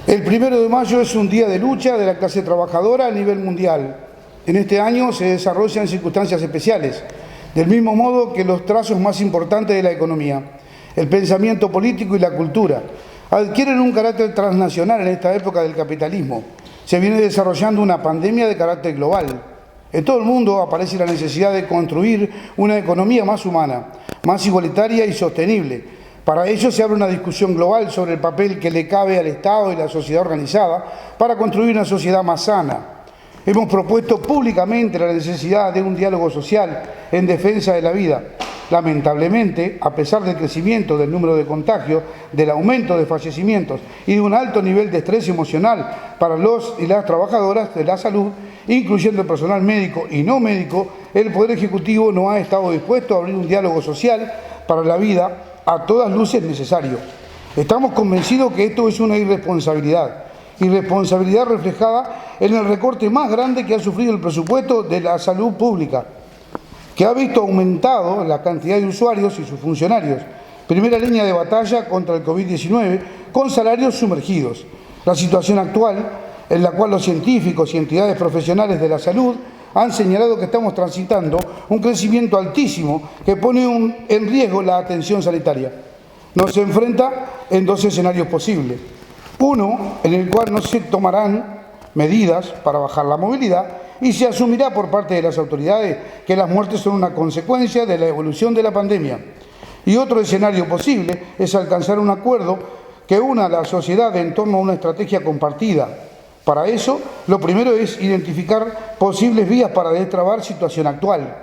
El 1 de mayo es un día de lucha de la clase trabajadora a nivel mundial. En este año se desarrollan circunstancias especiales, del mismo modo que los trazos más importantes de la economía. El pensamiento político y la cultura adquieren un carácter transnacional en esta época del capitalismo. Se viene desarrollando una pandemia de carácter global. En todo el mundo aparece la necesidad de construir una economía más humana, más igualitaria y sostenible. Para ello se abre una discusión global sobre el papel que le cabe al Estado y la sociedad organizada para construir una sociedad más sana. Hemos propuesto públicamente la necesidad de un diálogo social en defensa de la vida. Lamentablemente, a pesar del crecimiento del número de contagios, del aumento de fallecimientos y de un alto nivel de estrés emocional para los y las trabajadoras de la salud, incluyendo el personal médico y no médico, el Poder Ejecutivo no ha estado dispuesto a abrir un diálogo social para la vida a todas luces necesario. Estamos convencidos que esto es una irresponsabilidad reflejada en el recorte más grande que ha sufrido el presupuesto de la salud pública, que ha visto aumentado la cantidad de usuarios y sus funcionarios, primera línea de batalla contra el COVID-19, con salarios sumergidos. La situación actual, en la cual los científicos y entidades profesionales de la salud han señalado que estamos transitando un crecimiento altísimo que pone en riesgo la atención sanitaria. Nos enfrenta en dos escenarios posibles. Uno, en el cual no se tomarán medidas para bajar la movilidad y se asumirá por parte de las autoridades que las muertes son una consecuencia de la evolución de la pandemia. Y otro escenario posible es alcanzar un acuerdo que una a la sociedad en torno a una estrategia compartida. Para eso, lo primero es identificar posibles vías para destrabar situación actual.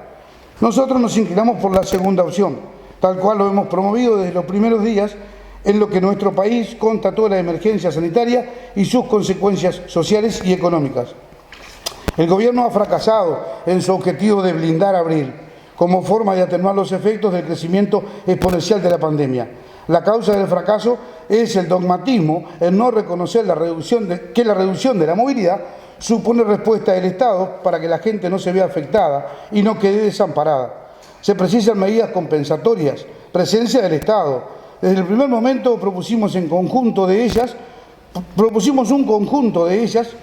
Nosotros nos inclinamos por la segunda opción, tal cual lo hemos promovido desde los primeros días en lo que nuestro país constató la emergencia sanitaria y sus consecuencias sociales y económicas. El Gobierno ha fracasado en su objetivo de blindar abril, como forma de atenuar los efectos del crecimiento exponencial de la pandemia. La causa del fracaso es el dogmatismo, el no reconocer que la reducción de la movilidad supone respuesta del Estado para que la gente no se vea afectada y no quede desamparada. Se precisan medidas compensatorias, presencia del Estado. Desde el primer momento propusimos un conjunto de ellas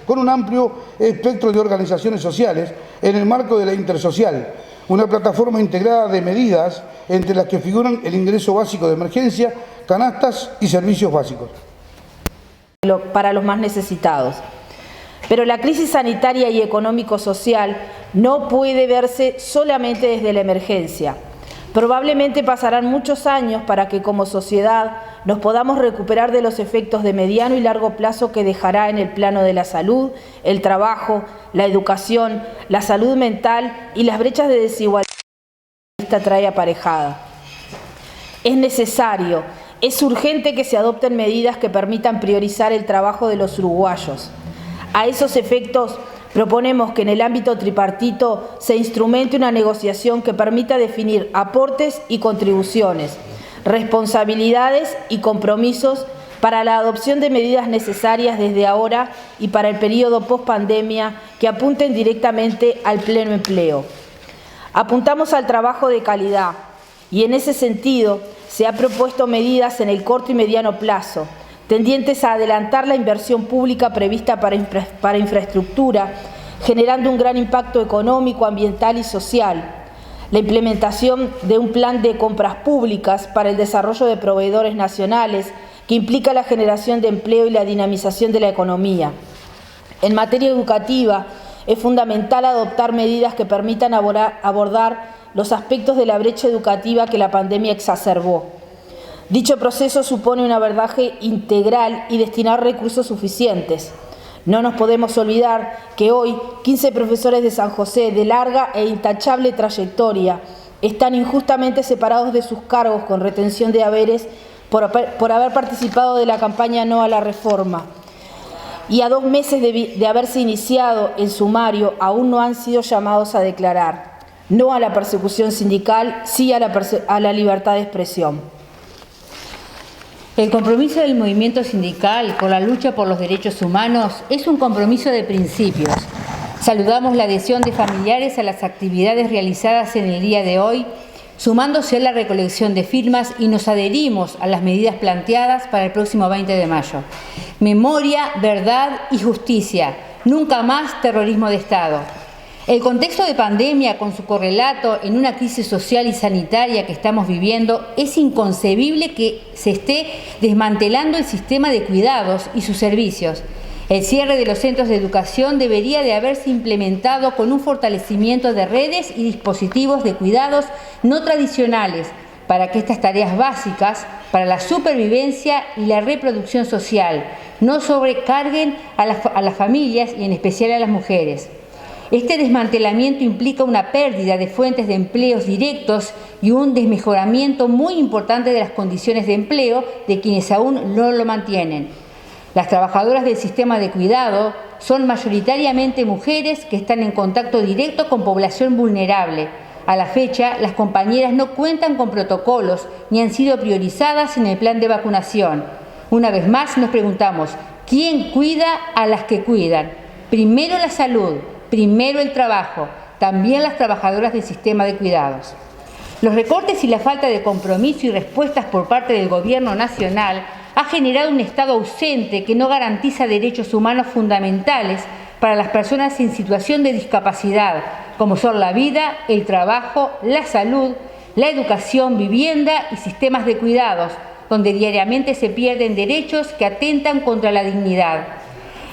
con un amplio espectro de organizaciones sociales en el marco de la intersocial, una plataforma integrada de medidas entre las que figuran el ingreso básico de emergencia, canastas y servicios básicos. Para los más necesitados. Pero la crisis sanitaria y económico-social no puede verse solamente desde la emergencia. Probablemente pasarán muchos años para que como sociedad nos podamos recuperar de los efectos de mediano y largo plazo que dejará en el plano de la salud, el trabajo, la educación, la salud mental y las brechas de desigualdad que esta trae aparejada. Es necesario, es urgente que se adopten medidas que permitan priorizar el trabajo de los uruguayos. A esos efectos, proponemos que en el ámbito tripartito se instrumente una negociación que permita definir aportes y contribuciones, responsabilidades y compromisos para la adopción de medidas necesarias desde ahora y para el periodo post-pandemia que apunten directamente al pleno empleo. Apuntamos al trabajo de calidad y en ese sentido se han propuesto medidas en el corto y mediano plazo, tendientes a adelantar la inversión pública prevista para infraestructura, generando un gran impacto económico, ambiental y social. La implementación de un plan de compras públicas para el desarrollo de proveedores nacionales, que implica la generación de empleo y la dinamización de la economía. En materia educativa, es fundamental adoptar medidas que permitan abordar los aspectos de la brecha educativa que la pandemia exacerbó. Dicho proceso supone un abordaje integral y destinar recursos suficientes. No nos podemos olvidar que hoy 15 profesores de San José de larga e intachable trayectoria están injustamente separados de sus cargos con retención de haberes por haber participado de la campaña No a la Reforma. Y a 2 meses de haberse iniciado el sumario, aún no han sido llamados a declarar. No a la persecución sindical, sí a la libertad de expresión. El compromiso del movimiento sindical con la lucha por los derechos humanos es un compromiso de principios. Saludamos la adhesión de familiares a las actividades realizadas en el día de hoy, sumándose a la recolección de firmas y nos adherimos a las medidas planteadas para el próximo 20 de mayo. Memoria, verdad y justicia. Nunca más terrorismo de Estado. El contexto de pandemia, con su correlato en una crisis social y sanitaria que estamos viviendo, es inconcebible que se esté desmantelando el sistema de cuidados y sus servicios. El cierre de los centros de educación debería de haberse implementado con un fortalecimiento de redes y dispositivos de cuidados no tradicionales para que estas tareas básicas para la supervivencia y la reproducción social no sobrecarguen a las familias y en especial a las mujeres. Este desmantelamiento implica una pérdida de fuentes de empleos directos y un desmejoramiento muy importante de las condiciones de empleo de quienes aún no lo mantienen. Las trabajadoras del sistema de cuidado son mayoritariamente mujeres que están en contacto directo con población vulnerable. A la fecha, las compañeras no cuentan con protocolos ni han sido priorizadas en el plan de vacunación. Una vez más nos preguntamos, ¿quién cuida a las que cuidan? Primero la salud, primero el trabajo, también las trabajadoras del sistema de cuidados. Los recortes y la falta de compromiso y respuestas por parte del Gobierno nacional ha generado un Estado ausente que no garantiza derechos humanos fundamentales para las personas en situación de discapacidad, como son la vida, el trabajo, la salud, la educación, vivienda y sistemas de cuidados, donde diariamente se pierden derechos que atentan contra la dignidad.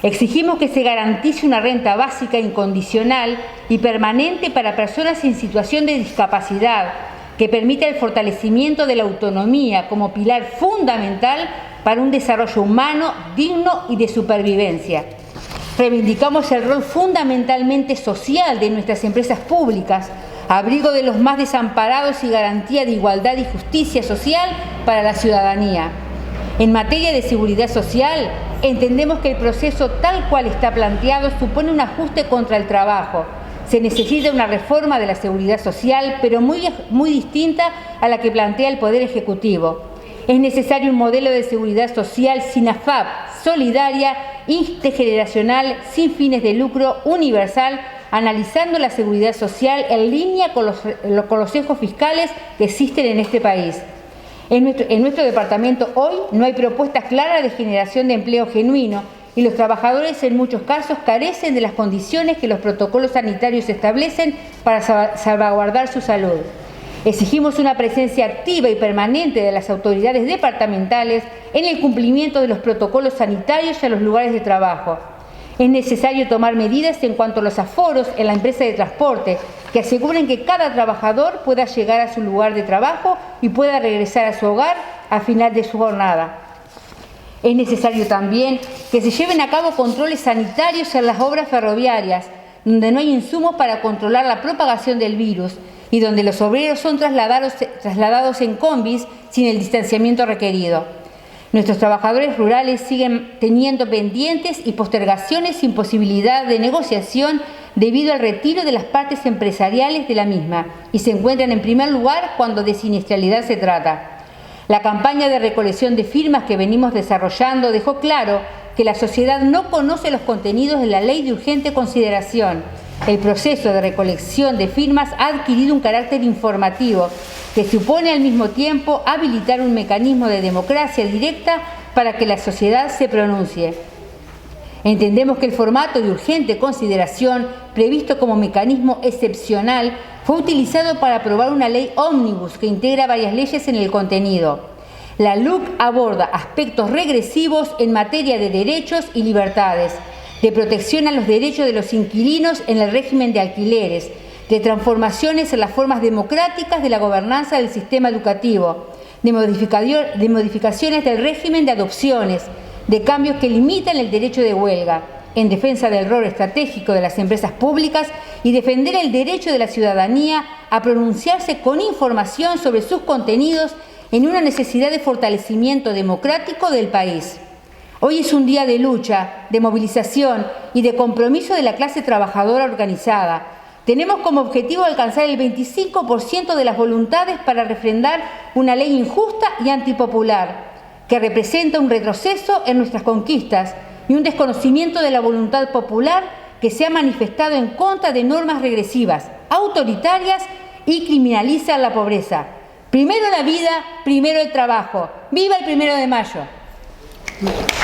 Exigimos que se garantice una renta básica incondicional y permanente para personas en situación de discapacidad, que permita el fortalecimiento de la autonomía como pilar fundamental para un desarrollo humano, digno y de supervivencia. Reivindicamos el rol fundamentalmente social de nuestras empresas públicas, abrigo de los más desamparados y garantía de igualdad y justicia social para la ciudadanía. En materia de seguridad social, entendemos que el proceso tal cual está planteado supone un ajuste contra el trabajo. Se necesita una reforma de la seguridad social, pero muy distinta a la que plantea el Poder Ejecutivo. Es necesario un modelo de seguridad social sin AFAP, solidaria, intergeneracional, sin fines de lucro, universal, analizando la seguridad social en línea con los ejos fiscales que existen en este país. En nuestro departamento hoy no hay propuestas claras de generación de empleo genuino y los trabajadores en muchos casos carecen de las condiciones que los protocolos sanitarios establecen para salvaguardar su salud. Exigimos una presencia activa y permanente de las autoridades departamentales en el cumplimiento de los protocolos sanitarios en los lugares de trabajo. Es necesario tomar medidas en cuanto a los aforos en la empresa de transporte que aseguren que cada trabajador pueda llegar a su lugar de trabajo y pueda regresar a su hogar al final de su jornada. Es necesario también que se lleven a cabo controles sanitarios en las obras ferroviarias, donde no hay insumos para controlar la propagación del virus y donde los obreros son trasladados en combis sin el distanciamiento requerido. Nuestros trabajadores rurales siguen teniendo pendientes y postergaciones sin posibilidad de negociación debido al retiro de las partes empresariales de la misma y se encuentran en primer lugar cuando de siniestralidad se trata. La campaña de recolección de firmas que venimos desarrollando dejó claro que la sociedad no conoce los contenidos de la ley de urgente consideración. El proceso de recolección de firmas ha adquirido un carácter informativo que supone al mismo tiempo habilitar un mecanismo de democracia directa para que la sociedad se pronuncie. Entendemos que el formato de urgente consideración, previsto como mecanismo excepcional, fue utilizado para aprobar una ley ómnibus que integra varias leyes en el contenido. La LUC aborda aspectos regresivos en materia de derechos y libertades, de protección a los derechos de los inquilinos en el régimen de alquileres, de transformaciones en las formas democráticas de la gobernanza del sistema educativo, de modificaciones del régimen de adopciones, de cambios que limitan el derecho de huelga, en defensa del rol estratégico de las empresas públicas y defender el derecho de la ciudadanía a pronunciarse con información sobre sus contenidos en una necesidad de fortalecimiento democrático del país. Hoy es un día de lucha, de movilización y de compromiso de la clase trabajadora organizada. Tenemos como objetivo alcanzar el 25% de las voluntades para refrendar una ley injusta y antipopular, que representa un retroceso en nuestras conquistas y un desconocimiento de la voluntad popular que se ha manifestado en contra de normas regresivas, autoritarias y criminalizan la pobreza. Primero la vida, primero el trabajo. ¡Viva el 1 de mayo!